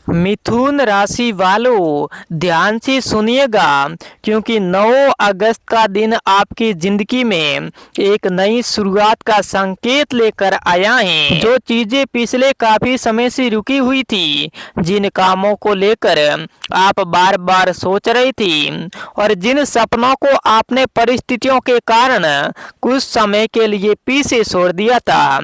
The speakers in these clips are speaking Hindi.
मिथुन राशि वालों ध्यान से सुनिएगा, क्योंकि 9 अगस्त का दिन आपकी जिंदगी में एक नई शुरुआत का संकेत लेकर आया है। जो चीजें पिछले काफी समय से रुकी हुई थी, जिन कामों को लेकर आप बार बार सोच रही थी और जिन सपनों को आपने परिस्थितियों के कारण कुछ समय के लिए पीछे छोड़ दिया था,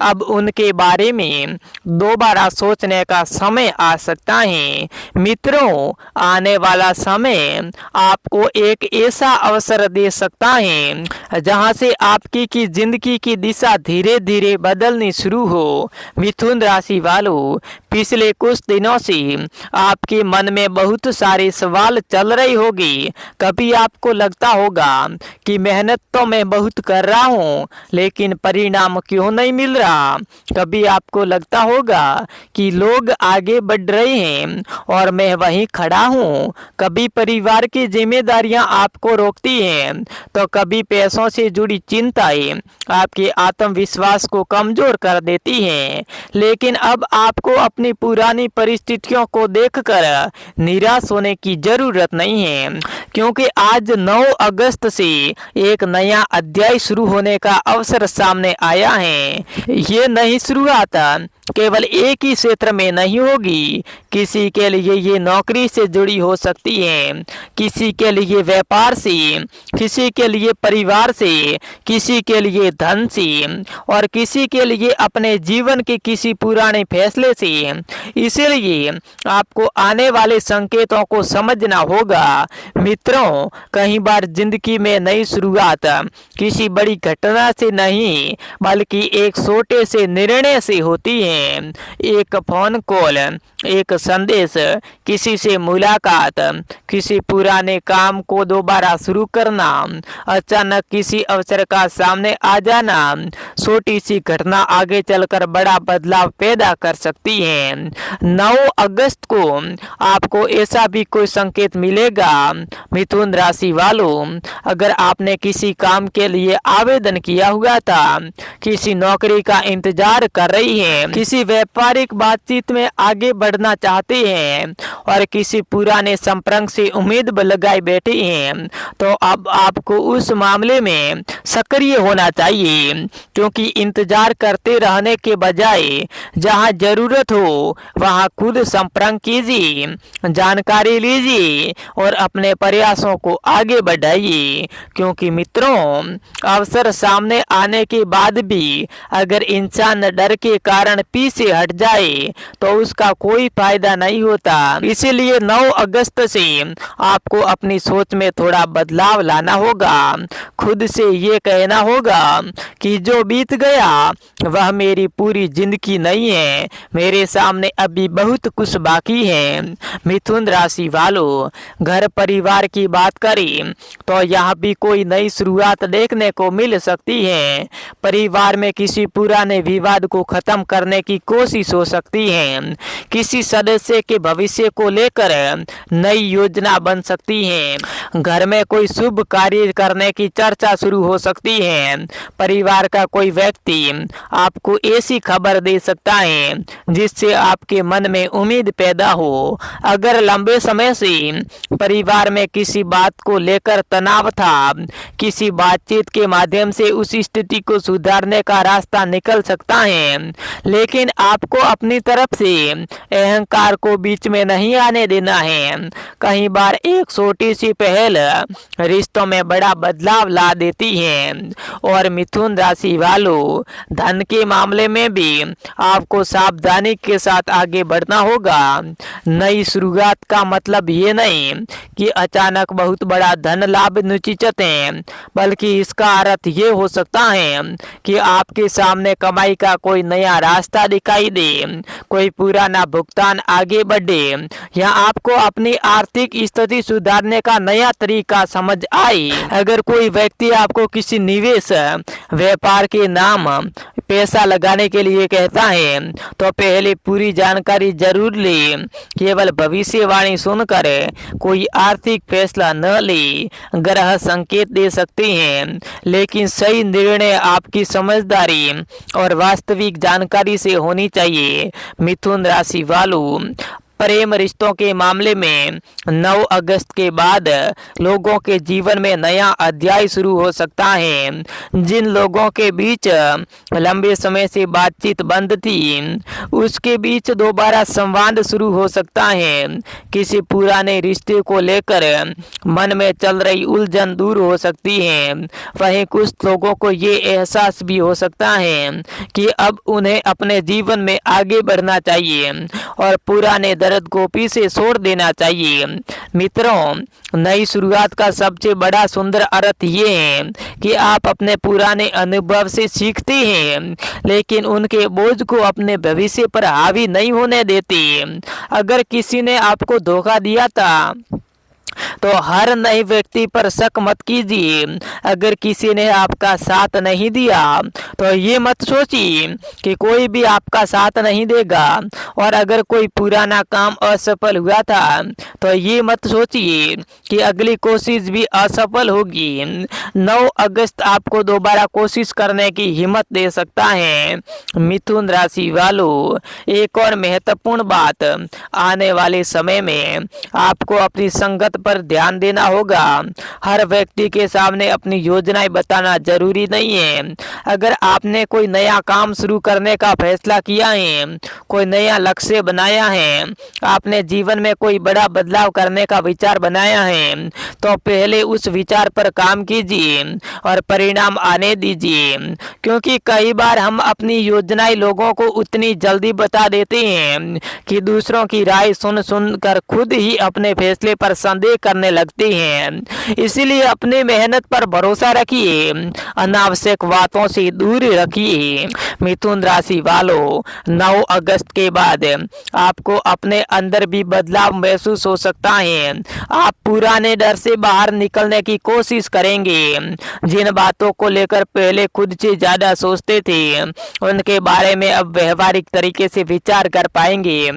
अब उनके बारे में दोबारा सोचने का समय आ सकता है। मित्रों, आने वाला समय आपको एक ऐसा अवसर दे सकता है जहां से आपकी की जिंदगी की दिशा धीरे धीरे बदलनी शुरू हो। मिथुन राशि वालों, पिछले कुछ दिनों से आपके मन में बहुत सारे सवाल चल रही होगी। कभी आपको लगता होगा कि मेहनत तो मैं बहुत कर रहा हूँ, लेकिन परिणाम क्यों नहीं मिल रहा। कभी आपको लगता होगा कि लोग आगे बढ़ रहे हैं और मैं वहीं खड़ा हूँ। कभी परिवार की जिम्मेदारियां आपको रोकती हैं, तो कभी पैसों से जुड़ी चिंताएं आपके आत्मविश्वास को कमजोर कर देती हैं। लेकिन अब आपको अपनी पुरानी परिस्थितियों को देखकर निराश होने की जरूरत नहीं है, क्योंकि आज 9 अगस्त से एक नया अध्याय शुरू होने का अवसर सामने आया है। ये नई शुरुआत केवल एक ही क्षेत्र में नहीं होगी। किसी के लिए ये नौकरी से जुड़ी हो सकती है, किसी के लिए व्यापार से, किसी के लिए परिवार से, किसी के लिए धन से और किसी के लिए अपने जीवन के किसी पुराने फैसले से। इसीलिए आपको आने वाले संकेतों को समझना होगा। मित्रों, कई बार जिंदगी में नई शुरुआत किसी बड़ी घटना से नहीं, बल्कि एक छोटे से निर्णय से होती है। एक फोन कॉल, एक संदेश, किसी से मुलाकात, किसी पुराने काम को दोबारा शुरू करना, अचानक किसी अवसर का सामने आ जाना, छोटी सी घटना आगे चलकर बड़ा बदलाव पैदा कर सकती है। 9 अगस्त को आपको ऐसा भी कोई संकेत मिलेगा। मिथुन राशि वालों, अगर आपने किसी काम के लिए आवेदन किया हुआ था, किसी नौकरी का इंतजार कर रही हैं, किसी व्यापारिक बातचीत में आगे बढ़ना चाहते हैं और किसी पुराने संपर्क से उम्मीद लगाए बैठे हैं, तो अब आपको उस मामले में सक्रिय होना चाहिए। क्योंकि इंतजार करते रहने के बजाय जहां जरूरत हो वहां खुद संपर्क कीजिए, जानकारी लीजिए और अपने प्रयासों को आगे बढ़ाइए। क्योंकि मित्रों, अवसर सामने आने के बाद भी अगर इंसान डर के कारण पीछे हट जाए तो उसका कोई फायदा नहीं होता। इसीलिए 9 अगस्त से आपको अपनी सोच में थोड़ा बदलाव लाना होगा। खुद से ये कहना होगा कि जो बीत गया वह मेरी पूरी जिंदगी नहीं है, मेरे सामने अभी बहुत कुछ बाकी है। मिथुन राशि वालों, घर परिवार की बात करें तो यहाँ भी कोई नई शुरुआत देखने को मिल सकती है। परिवार में किसी पुराने विवाद को खत्म करने की कोशिश हो सकती है। किसी सदस्य के भविष्य को लेकर नई योजना बन सकती है। घर में कोई शुभ कार्य करने की चर्चा शुरू हो सकती है। परिवार का कोई व्यक्ति आपको ऐसी खबर दे सकता है जिससे आपके मन में उम्मीद पैदा हो। अगर लंबे समय से परिवार में किसी बात को लेकर तनाव था, किसी बातचीत के माध्यम से उस स्थिति को सुधारने का रास्ता निकल सकता है। लेकिन आपको अपनी तरफ से अहंकार को बीच में नहीं आने देना है। कई बार एक छोटी सी पहल रिश्तों में बड़ा बदलाव ला देती है। और मिथुन राशि वालों, धन के मामले में भी आपको सावधानी के साथ आगे बढ़ना होगा। नई शुरुआत का मतलब ये नहीं कि अचानक बहुत बड़ा धन लाभ निश्चित है, बल्कि इसका अर्थ ये हो सकता है कि आपके सामने कमाई का कोई नया रास्ता दिखाई दे, कोई पुराना भुगतान आगे बढ़े या आपको अपनी आर्थिक स्थिति सुधारने का नया तरीका समझ आए। अगर कोई व्यक्ति आपको किसी निवेश व्यापार के नाम पैसा लगाने के लिए कहता है, तो पहले पूरी जानकारी जरूर ले। केवल भविष्यवाणी सुनकर कोई आर्थिक फैसला न ले। ग्रह संकेत दे सकते हैं, लेकिन सही निर्णय आपकी समझदारी और वास्तविक जानकारी से होनी चाहिए। मिथुन राशि वालों, प्रेम रिश्तों के मामले में 9 अगस्त के बाद लोगों के जीवन में नया अध्याय शुरू हो सकता है। जिन लोगों के बीच लंबे समय से बातचीत बंद थी, उसके बीच दोबारा संवाद शुरू हो सकता है। किसी पुराने रिश्ते को लेकर मन में चल रही उलझन दूर हो सकती है। वहीं कुछ लोगों को ये एहसास भी हो सकता है कि अब उन्हें अपने जीवन में आगे बढ़ना चाहिए और पुराने दर्द को पीछे छोड़ देना चाहिए। मित्रों, नई शुरुआत का सबसे बड़ा सुंदर अर्थ ये है कि आप अपने पुराने अनुभव से सीखते हैं, लेकिन उनके बोझ को अपने भविष्य पर हावी नहीं होने देते। अगर किसी ने आपको धोखा दिया था तो हर नए व्यक्ति पर शक मत कीजिए। अगर किसी ने आपका साथ नहीं दिया तो ये मत सोचिए कि कोई भी आपका साथ नहीं देगा। और अगर कोई पुराना काम असफल हुआ था तो ये मत सोचिए कि अगली कोशिश भी असफल होगी। 9 अगस्त आपको दोबारा कोशिश करने की हिम्मत दे सकता है। मिथुन राशि वालों, एक और महत्वपूर्ण बात, आने वाले समय में आपको अपनी संगत पर ध्यान देना होगा। हर व्यक्ति के सामने अपनी योजनाएं बताना जरूरी नहीं है। अगर आपने कोई नया काम शुरू करने का फैसला किया है, कोई नया लक्ष्य बनाया है, आपने जीवन में कोई बड़ा बदलाव करने का विचार बनाया है, तो पहले उस विचार पर काम कीजिए और परिणाम आने दीजिए। क्योंकि कई बार हम अपनी योजनाएं लोगों को उतनी जल्दी बता देते हैं कि दूसरों की राय सुन सुन कर खुद ही अपने फैसले पर संदेह करने लगते हैं। इसीलिए अपनी मेहनत पर भरोसा रखिए, अनावश्यक बातों से दूर रखिए। मिथुन राशि वालों, 9 अगस्त के बाद आपको अपने अंदर भी बदलाव महसूस हो सकता है। आप पुराने डर से बाहर निकलने की कोशिश करेंगे। जिन बातों को लेकर पहले खुद से ज्यादा सोचते थे, उनके बारे में अब व्यवहारिक तरीके से विचार कर पाएंगे।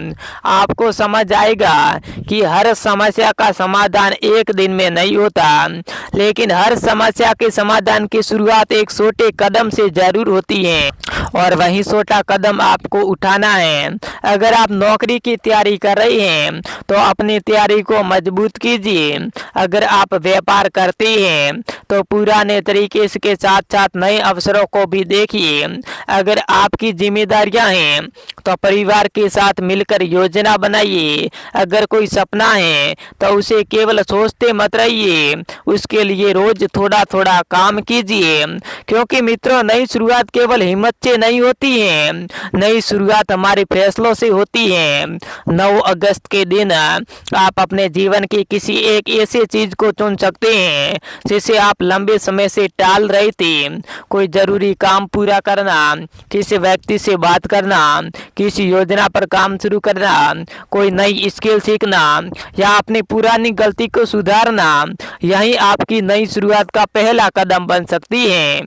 आपको समझ आएगा कि हर समस्या का समाधान एक दिन में नहीं होता, लेकिन हर समस्या के समाधान की शुरुआत एक छोटे कदम से जरूर होती है और वही छोटा कदम आपको उठाना है। अगर आप नौकरी की तैयारी कर रहे हैं तो अपनी तैयारी को मजबूत कीजिए। अगर आप व्यापार करते हैं तो पुराने तरीके के साथ साथ नए अवसरों को भी देखिए। अगर आपकी जिम्मेदारियां हैं तो परिवार के साथ मिलकर योजना बनाइए। अगर कोई सपना है तो उसे केवल सोचते मत रहिए, उसके लिए रोज थोड़ा थोड़ा काम कीजिए। क्योंकि मित्रों, नई शुरुआत केवल हिम्मत से नहीं होती है, नई शुरुआत हमारे फैसलों से होती है। 9 अगस्त के दिन आप अपने जीवन की किसी एक ऐसे चीज को चुन सकते हैं जिसे आप लंबे समय से टाल रहे थे। कोई जरूरी काम पूरा करना, किसी व्यक्ति से बात करना, किसी योजना पर काम शुरू करना, कोई नई स्किल सीखना या अपनी पुरानी गलती को सुधारना, यही आपकी नई शुरुआत का पहला कदम बन सकती है।